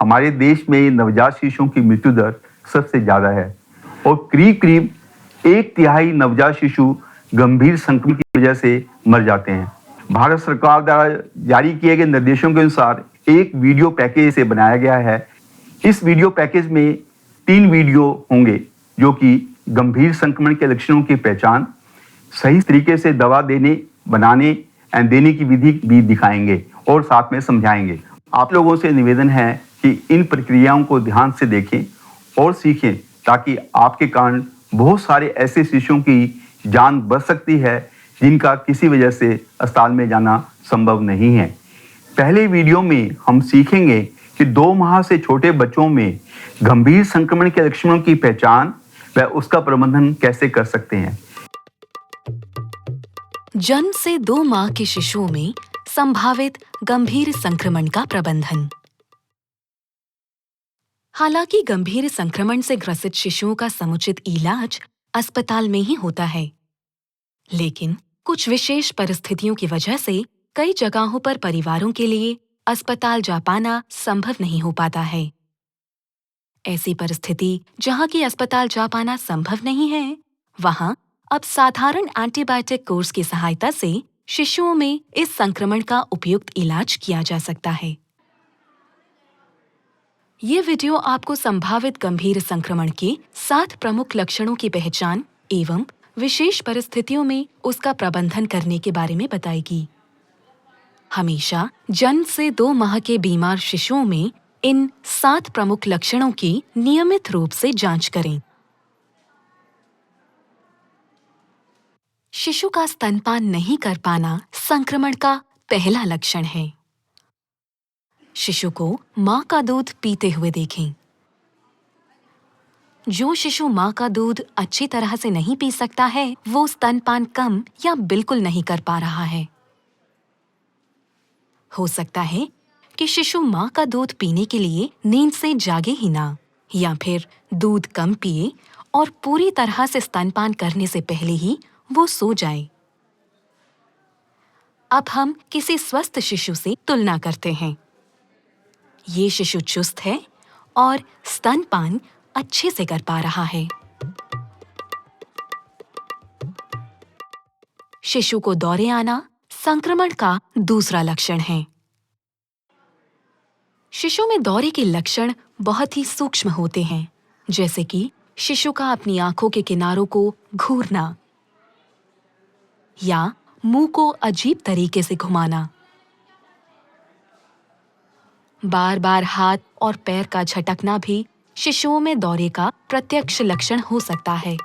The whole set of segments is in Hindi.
हमारे देश में नवजात शिशुओं की मृत्यु दर सबसे ज़्यादा है और करीब करीब 1/3 नवजात शिशु गंभीर संक्रमण की वजह से मर जाते हैं। भारत सरकार द्वारा जारी किए गए निर्देशों के अनुसार एक वीडियो पैकेज से बनाया गया है। इस वीडियो पैकेज में 3 वीडियो होंगे जो कि गंभीर संक्रमण के लक्षणों की पहचान, सही तरीके से दवा देने, बनाने एंड देने की विधि भी दिखाएंगे और साथ में समझाएंगे। आप लोगों से निवेदन है कि इन प्रक्रियाओं को ध्यान से देखें और सीखें ताकि आपके कारण बहुत सारे ऐसे शिशुओं की जान बच सकती है जिनका किसी वजह से अस्पताल में जाना संभव नहीं है। पहले वीडियो में हम सीखेंगे कि 2 माह से छोटे बच्चों में गंभीर संक्रमण के लक्षणों की पहचान व उसका प्रबंधन कैसे कर सकते हैं। जन्म से 2 माह के शिशुओं में संभावित गंभीर संक्रमण का प्रबंधन। हालांकि गंभीर संक्रमण से ग्रसित शिशुओं का समुचित इलाज अस्पताल में ही होता है, लेकिन कुछ विशेष परिस्थितियों की वजह से कई जगहों पर परिवारों के लिए अस्पताल जा पाना संभव नहीं हो पाता है। ऐसी परिस्थिति जहां की अस्पताल जा पाना संभव नहीं है, वहां अब साधारण एंटीबायोटिक कोर्स की सहायता से शिशुओं में इस संक्रमण का उपयुक्त इलाज किया जा सकता है। ये वीडियो आपको संभावित गंभीर संक्रमण के 7 प्रमुख लक्षणों की पहचान एवं विशेष परिस्थितियों में उसका प्रबंधन करने के बारे में बताएगी। हमेशा जन्म से 2 माह के बीमार शिशुओं में इन 7 प्रमुख लक्षणों की नियमित रूप से जांच करें। शिशु का स्तनपान नहीं कर पाना संक्रमण का पहला लक्षण है। शिशु को मां का दूध पीते हुए देखें। जो शिशु मां का दूध अच्छी तरह से नहीं पी सकता है, वो स्तनपान कम या बिल्कुल नहीं कर पा रहा है। हो सकता है कि शिशु मां का दूध पीने के लिए नींद से जागे ही ना, या फिर दूध कम पिए और पूरी तरह से स्तनपान करने से पहले ही वो सो जाए। अब हम किसी स्वस्थ शिशु से तुलना करते हैं। ये शिशु चुस्त है और स्तनपान अच्छे से कर पा रहा है। शिशु को दौरे आना संक्रमण का दूसरा लक्षण है। शिशु में दौरे के लक्षण बहुत ही सूक्ष्म होते हैं, जैसे कि शिशु का अपनी आंखों के किनारों को घूरना या मुंह को अजीब तरीके से घुमाना। बार बार हाथ और पैर का झटकना भी शिशुओं में दौरे का प्रत्यक्ष लक्षण हो सकता है।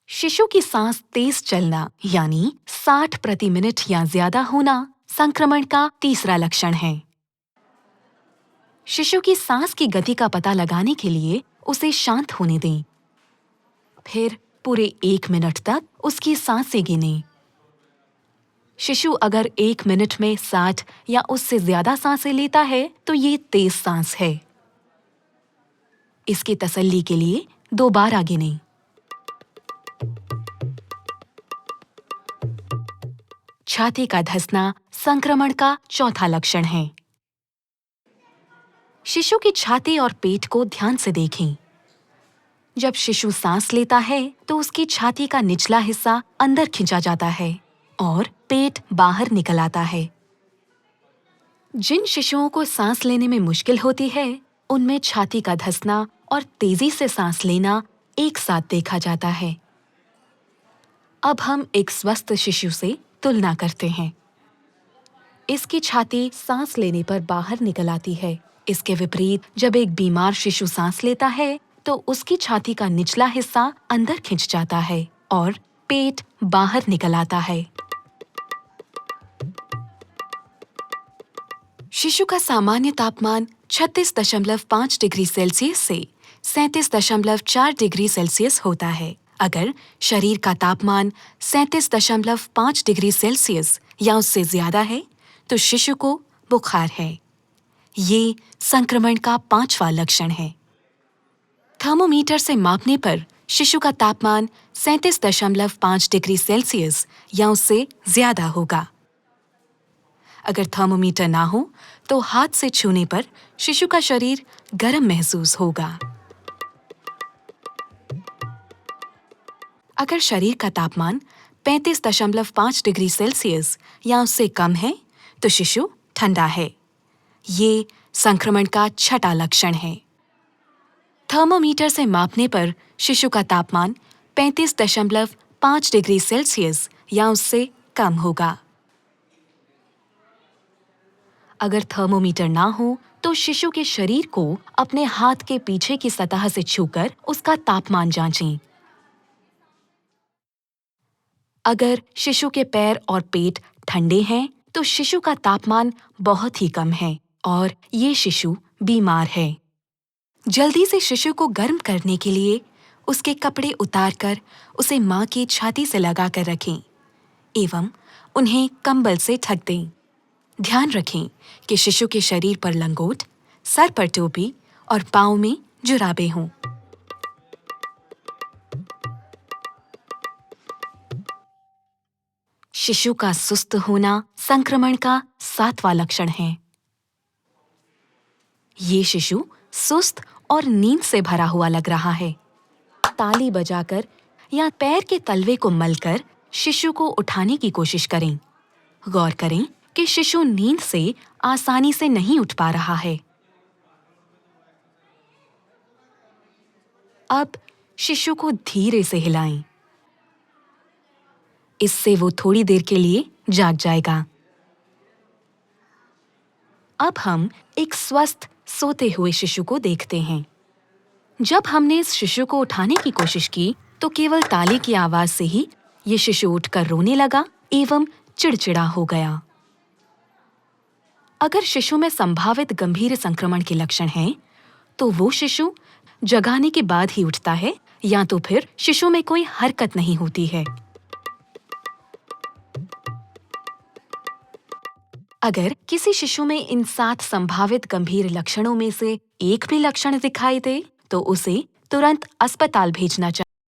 शिशु की सांस तेज चलना यानी 60 प्रति मिनट या ज्यादा होना संक्रमण का तीसरा लक्षण है। शिशु की सांस की गति का पता लगाने के लिए उसे शांत होने दें। फिर पूरे 1 मिनट तक उसकी सांसें गिनें। शिशु अगर 1 मिनट में 60 या उससे ज्यादा सांसें लेता है तो ये तेज सांस है। इसकी तसल्ली के लिए दोबारा गिनें। छाती का धंसना संक्रमण का चौथा लक्षण है। शिशु की छाती और पेट को ध्यान से देखें। जब शिशु सांस लेता है तो उसकी छाती का निचला हिस्सा अंदर खिंचा जाता है और पेट बाहर निकल आता है। जिन शिशुओं को सांस लेने में मुश्किल होती है, उनमें छाती का धंसना और तेजी से सांस लेना एक साथ देखा जाता है। अब हम एक स्वस्थ शिशु से तुलना करते हैं। इसकी छाती सांस लेने पर बाहर निकल आती है। इसके विपरीत जब एक बीमार शिशु सांस लेता है तो उसकी छाती का निचला हिस्सा अंदर खिंच जाता है और पेट बाहर निकल आता है। शिशु का सामान्य तापमान 36.5 डिग्री सेल्सियस से 37.4 डिग्री सेल्सियस होता है। अगर शरीर का तापमान 37.5 डिग्री सेल्सियस या उससे ज्यादा है तो शिशु को बुखार है। ये संक्रमण का 5वां लक्षण है। थर्मोमीटर से मापने पर शिशु का तापमान 37.5 डिग्री सेल्सियस या उससे ज्यादा होगा। अगर थर्मोमीटर ना हो तो हाथ से छूने पर शिशु का शरीर गर्म महसूस होगा। अगर शरीर का तापमान 35.5 डिग्री सेल्सियस या उससे कम है तो शिशु ठंडा है। ये संक्रमण का छठा लक्षण है। थर्मोमीटर से मापने पर शिशु का तापमान 35.5 डिग्री सेल्सियस या उससे कम होगा। अगर थर्मोमीटर ना हो तो शिशु के शरीर को अपने हाथ के पीछे की सतह से छूकर उसका तापमान जांचें। अगर शिशु के पैर और पेट ठंडे हैं तो शिशु का तापमान बहुत ही कम है और ये शिशु बीमार है। जल्दी से शिशु को गर्म करने के लिए उसके कपड़े उतारकर उसे मां की छाती से लगाकर रखें एवं उन्हें कंबल से ढक दें। ध्यान रखें कि शिशु के शरीर पर लंगोट, सर पर टोपी और पाँव में जुराबे हों। शिशु का सुस्त होना संक्रमण का 7वां लक्षण है। ये शिशु सुस्त और नींद से भरा हुआ लग रहा है। ताली बजाकर या पैर के तलवे को मलकर शिशु को उठाने की कोशिश करें। गौर करें कि शिशु नींद से आसानी से नहीं उठ पा रहा है। अब शिशु को धीरे से हिलाएं। इससे वो थोड़ी देर के लिए जाग जाएगा। अब हम एक स्वस्थ सोते हुए शिशु को देखते हैं। जब हमने इस शिशु को उठाने की कोशिश की तो केवल ताली की आवाज से ही ये शिशु उठकर रोने लगा एवं चिड़चिड़ा हो गया। अगर शिशु में संभावित गंभीर संक्रमण के लक्षण हैं, तो वो शिशु जगाने के बाद ही उठता है या तो फिर शिशु में कोई हरकत नहीं होती है। अगर किसी शिशु में इन 7 संभावित गंभीर लक्षणों में से एक भी लक्षण दिखाई दे, तो उसे तुरंत अस्पताल भेजना चाहिए।